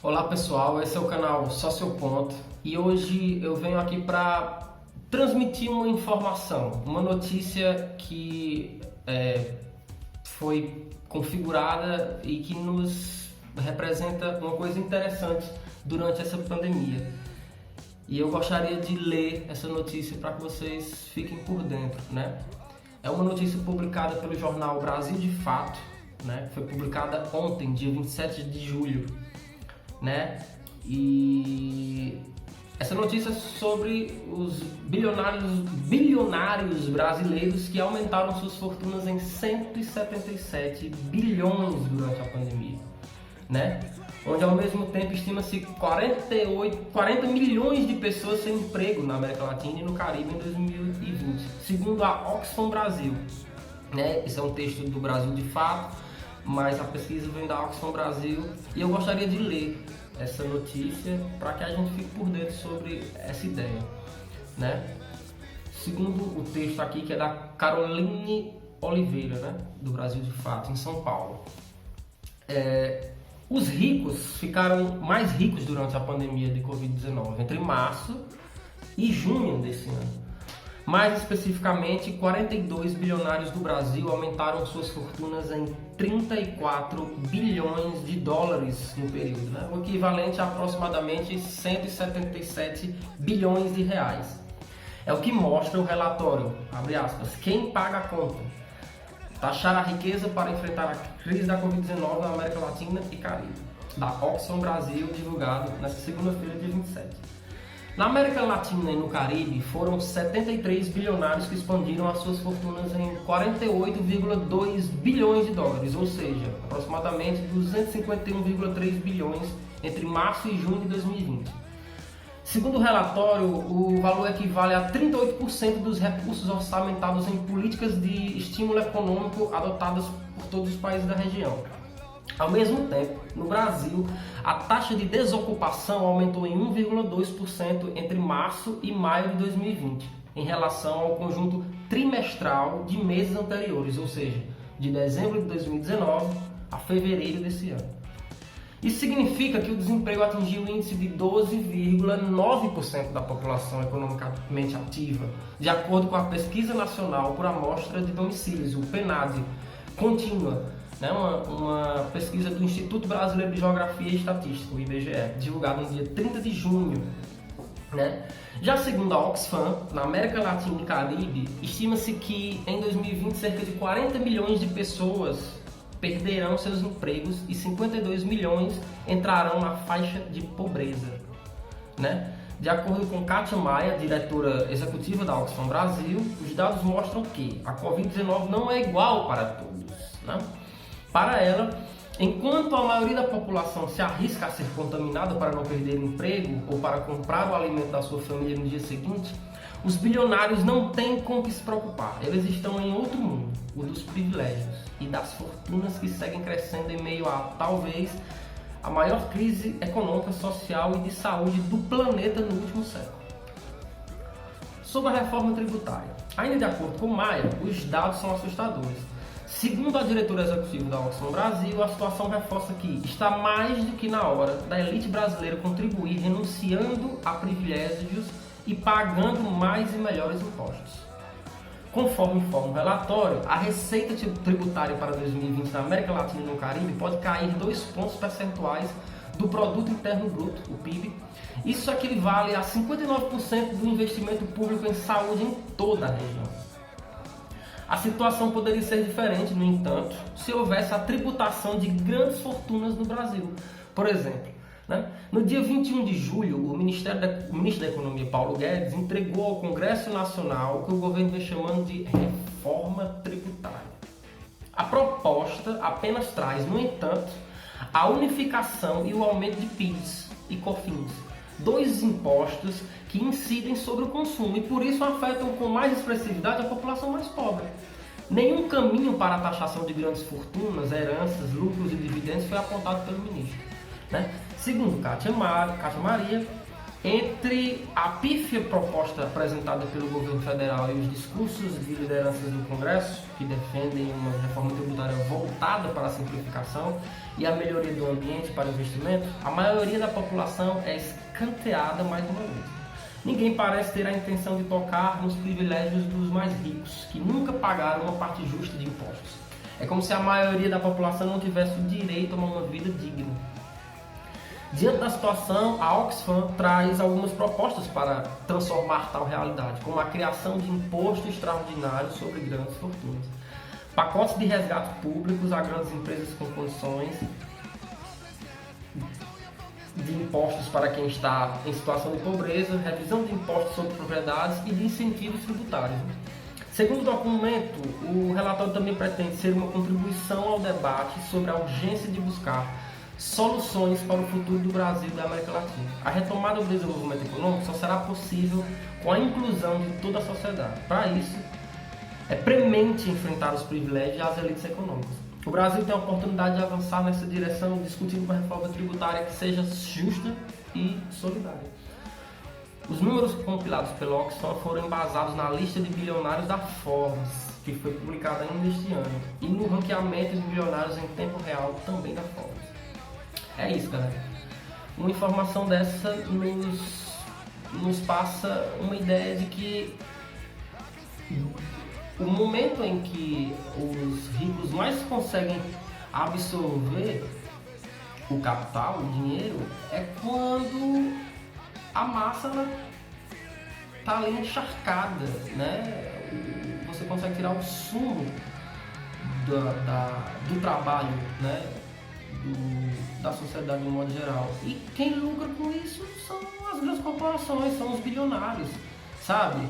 Olá pessoal, esse é o canal Só Seu Ponto e hoje eu venho aqui para transmitir uma informação, uma notícia que foi configurada e que nos representa uma coisa interessante durante essa pandemia. E eu gostaria de ler essa notícia para que vocês fiquem por dentro, né? É uma notícia publicada pelo jornal Brasil de Fato, né? Foi publicada ontem, dia 27 de julho, né? E essa notícia é sobre os bilionários brasileiros que aumentaram suas fortunas em 177 bilhões durante a pandemia, né? Onde ao mesmo tempo estima-se 40 milhões de pessoas sem emprego na América Latina e no Caribe em 2020, segundo a Oxfam Brasil, né? Esse é um texto do Brasil de Fato, mas a pesquisa vem da Oxfam Brasil e eu gostaria de ler essa notícia para que a gente fique por dentro sobre essa ideia, né? Segundo o texto aqui, que é da Caroline Oliveira, né? Do Brasil de Fato, em São Paulo. Os ricos ficaram mais ricos durante a pandemia de Covid-19, entre março e junho desse ano. Mais especificamente, 42 bilionários do Brasil aumentaram suas fortunas em 34 bilhões de dólares no período, né? O equivalente a aproximadamente 177 bilhões de reais. É o que mostra o relatório, abre aspas, quem paga a conta? Taxar a riqueza para enfrentar a crise da Covid-19 na América Latina e Caribe, da Oxfam Brasil, divulgado nesta segunda-feira, dia 27. Na América Latina e no Caribe, foram 73 bilionários que expandiram as suas fortunas em 48,2 bilhões de dólares, ou seja, aproximadamente 251,3 bilhões entre março e junho de 2020. Segundo o relatório, o valor equivale a 38% dos recursos orçamentados em políticas de estímulo econômico adotadas por todos os países da região. Ao mesmo tempo, no Brasil, a taxa de desocupação aumentou em 1,2% entre março e maio de 2020, em relação ao conjunto trimestral de meses anteriores, ou seja, de dezembro de 2019 a fevereiro desse ano. Isso significa que o desemprego atingiu o índice de 12,9% da população economicamente ativa, de acordo com a Pesquisa Nacional por Amostra de Domicílios, o PNAD, contínua, né? Uma pesquisa do Instituto Brasileiro de Geografia e Estatística, o IBGE, divulgada no dia 30 de junho. Né? Já segundo a Oxfam, na América Latina e Caribe, estima-se que em 2020 cerca de 40 milhões de pessoas perderão seus empregos e 52 milhões entrarão na faixa de pobreza, né? De acordo com Kátia Maia, diretora executiva da Oxfam Brasil, os dados mostram que a Covid-19 não é igual para todos, né? Para ela, enquanto a maioria da população se arrisca a ser contaminada para não perder o emprego ou para comprar o alimento da sua família no dia seguinte, os bilionários não têm com o que se preocupar. Eles estão em outro mundo, o dos privilégios e das fortunas que seguem crescendo em meio a, talvez, a maior crise econômica, social e de saúde do planeta no último século. Sobre a reforma tributária, ainda de acordo com Maia, os dados são assustadores. Segundo a diretora executiva da Oxfam Brasil, a situação reforça que está mais do que na hora da elite brasileira contribuir renunciando a privilégios e pagando mais e melhores impostos. Conforme informa o relatório, a receita tributária para 2020 na América Latina e no Caribe pode cair 2 pontos percentuais do Produto Interno Bruto, o PIB. Isso equivale a 59% do investimento público em saúde em toda a região. A situação poderia ser diferente, no entanto, se houvesse a tributação de grandes fortunas no Brasil. Por exemplo, né? No dia 21 de julho, o ministro da Economia, Paulo Guedes, entregou ao Congresso Nacional o que o governo vem chamando de reforma tributária. A proposta apenas traz, no entanto, a unificação e o aumento de PIS e COFINS, 2 impostos que incidem sobre o consumo e por isso afetam com mais expressividade a população mais pobre. Nenhum caminho para a taxação de grandes fortunas, heranças, lucros e dividendos foi apontado pelo ministro, né? Segundo Kátia Maria, Entre a pífia proposta apresentada pelo governo federal e os discursos de lideranças do Congresso, que defendem uma reforma tributária voltada para a simplificação e a melhoria do ambiente para o investimento, a maioria da população é escanteada mais uma vez. Ninguém parece ter a intenção de tocar nos privilégios dos mais ricos, que nunca pagaram uma parte justa de impostos. É como se a maioria da população não tivesse o direito a uma vida digna. Diante da situação, a Oxfam traz algumas propostas para transformar tal realidade, como a criação de imposto extraordinário sobre grandes fortunas, pacotes de resgate públicos a grandes empresas com condições de impostos para quem está em situação de pobreza, revisão de impostos sobre propriedades e de incentivos tributários. Segundo o documento, o relatório também pretende ser uma contribuição ao debate sobre a urgência de buscar soluções para o futuro do Brasil e da América Latina. A retomada do desenvolvimento econômico só será possível com a inclusão de toda a sociedade. Para isso, é premente enfrentar os privilégios e as elites econômicas. O Brasil tem a oportunidade de avançar nessa direção, discutindo uma reforma tributária que seja justa e solidária. Os números compilados pela Oxfam foram embasados na lista de bilionários da Forbes, que foi publicada ainda este ano, e no ranqueamento de bilionários em tempo real também da Forbes. É isso, galera. Uma informação dessa nos passa uma ideia de que o momento em que os ricos mais conseguem absorver o capital, o dinheiro, é quando a massa está ali encharcada, né? Você consegue tirar o sumo do trabalho, né? Da sociedade de um modo geral. E quem lucra com isso são as grandes corporações, são os bilionários, sabe?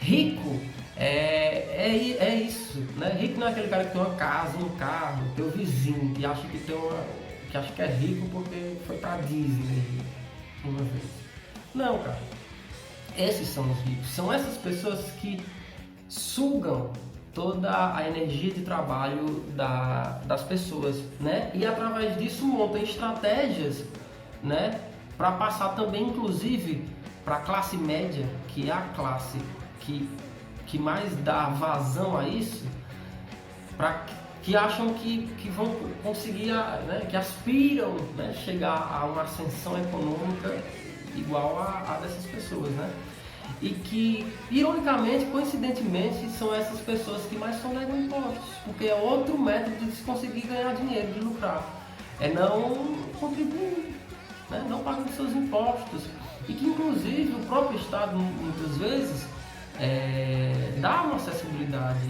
Rico é isso, né? Rico não é aquele cara que tem uma casa, um carro, tem o vizinho que acha que é rico porque foi pra Disney uma vez. Não, cara. Esses são os ricos. São essas pessoas que sugam toda a energia de trabalho das pessoas, né? E através disso montam estratégias, né? Para passar também, inclusive, para a classe média, que é a classe que mais dá vazão a isso, que acham que vão conseguir, né? Que aspiram, né? Chegar a uma ascensão econômica igual a dessas pessoas, né? E que, ironicamente, coincidentemente, são essas pessoas que mais sonegam impostos, porque é outro método de se conseguir ganhar dinheiro, de lucrar, é não contribuir, né? Não pagando seus impostos, e que, inclusive, o próprio Estado, muitas vezes, dá uma acessibilidade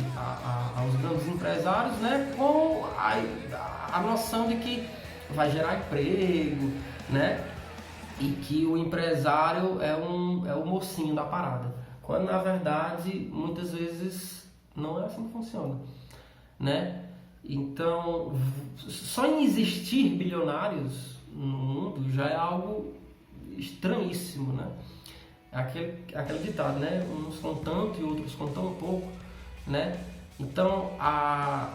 aos grandes empresários, né? Com a noção de que vai gerar emprego, né? E que o empresário é o mocinho da parada, quando na verdade muitas vezes não é assim que funciona, né? Então, só em existir bilionários no mundo já é algo estranhíssimo, né? Aquele ditado, né? Uns com tanto e outros com tão pouco, né? Então a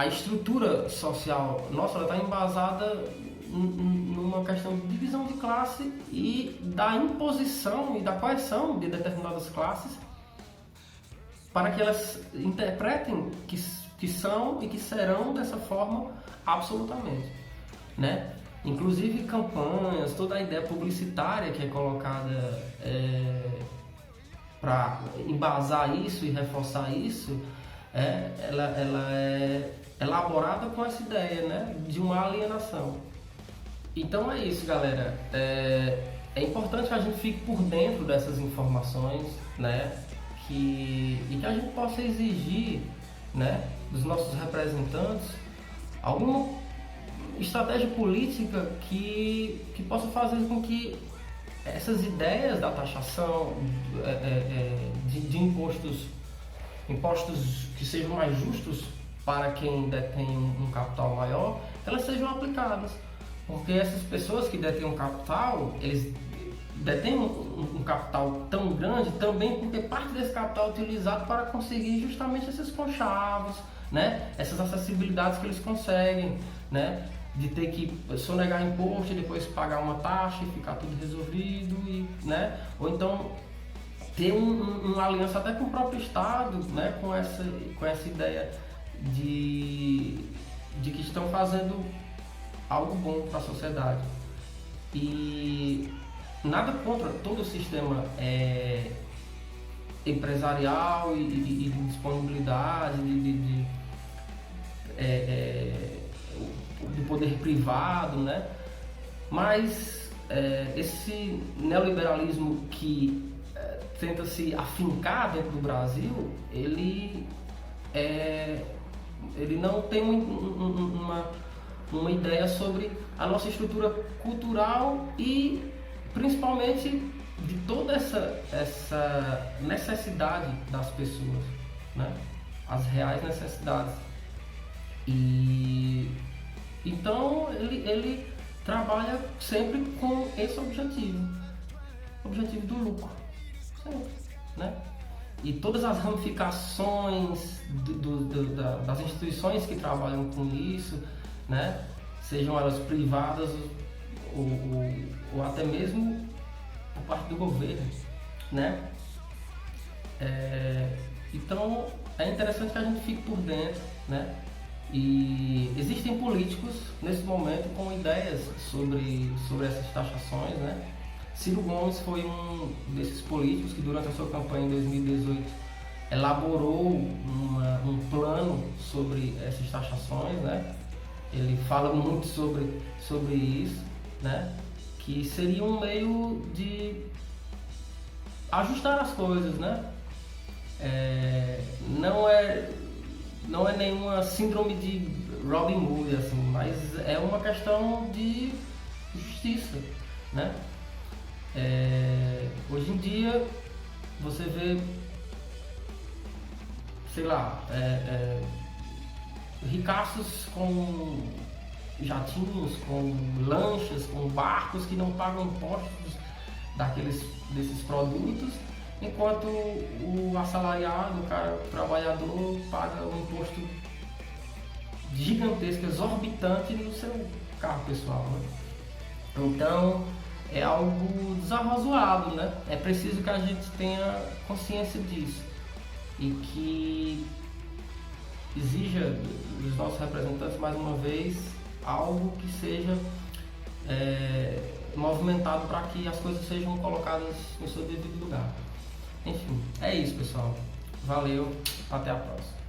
estrutura social nossa está embasada numa questão de divisão de classe e da imposição e da coerção de determinadas classes para que elas interpretem que são e que serão dessa forma absolutamente, né? Inclusive campanhas, toda a ideia publicitária que é colocada para embasar isso e reforçar isso, ela é elaborada com essa ideia, né, de uma alienação. Então é isso, galera. É importante que a gente fique por dentro dessas informações, né? E que a gente possa exigir, né, dos nossos representantes alguma estratégia política que possa fazer com que essas ideias da taxação de impostos que sejam mais justos para quem detém um capital maior, elas sejam aplicadas. Porque essas pessoas que detêm um capital, eles detêm um capital tão grande também porque parte desse capital é utilizado para conseguir justamente esses conchavos, né? Essas acessibilidades que eles conseguem, né? de ter que sonegar imposto e depois pagar uma taxa e ficar tudo resolvido, né? Ou então ter uma aliança até com o próprio Estado, né? Com essa ideia de que estão fazendo algo bom para a sociedade. E nada contra todo o sistema empresarial e de disponibilidade do poder privado, né? Mas esse neoliberalismo que tenta se afincar dentro do Brasil, ele não tem uma ideia sobre a nossa estrutura cultural e principalmente de toda essa necessidade das pessoas, né? As reais necessidades. E então ele trabalha sempre com esse objetivo do lucro, sempre, né? E todas as ramificações das instituições que trabalham com isso, né? Sejam elas privadas ou até mesmo por parte do governo, né? Então é interessante que a gente fique por dentro, né? E existem políticos nesse momento com ideias sobre essas taxações, né? Ciro Gomes foi um desses políticos que durante a sua campanha em 2018 elaborou um plano sobre essas taxações, né? Ele fala muito sobre isso, né? Que seria um meio de ajustar as coisas, né? Não é nenhuma síndrome de Robin Hood, assim, mas é uma questão de justiça, né? Hoje em dia você vê, sei lá, ricaços com jatinhos, com lanchas, com barcos que não pagam impostos desses produtos, enquanto o assalariado, o trabalhador, paga um imposto gigantesco, exorbitante no seu carro pessoal, né? Então é algo desarrazoado, né? É preciso que a gente tenha consciência disso e que exija dos nossos representantes, mais uma vez, algo que seja movimentado para que as coisas sejam colocadas no seu devido lugar. Enfim, é isso, pessoal. Valeu, até a próxima.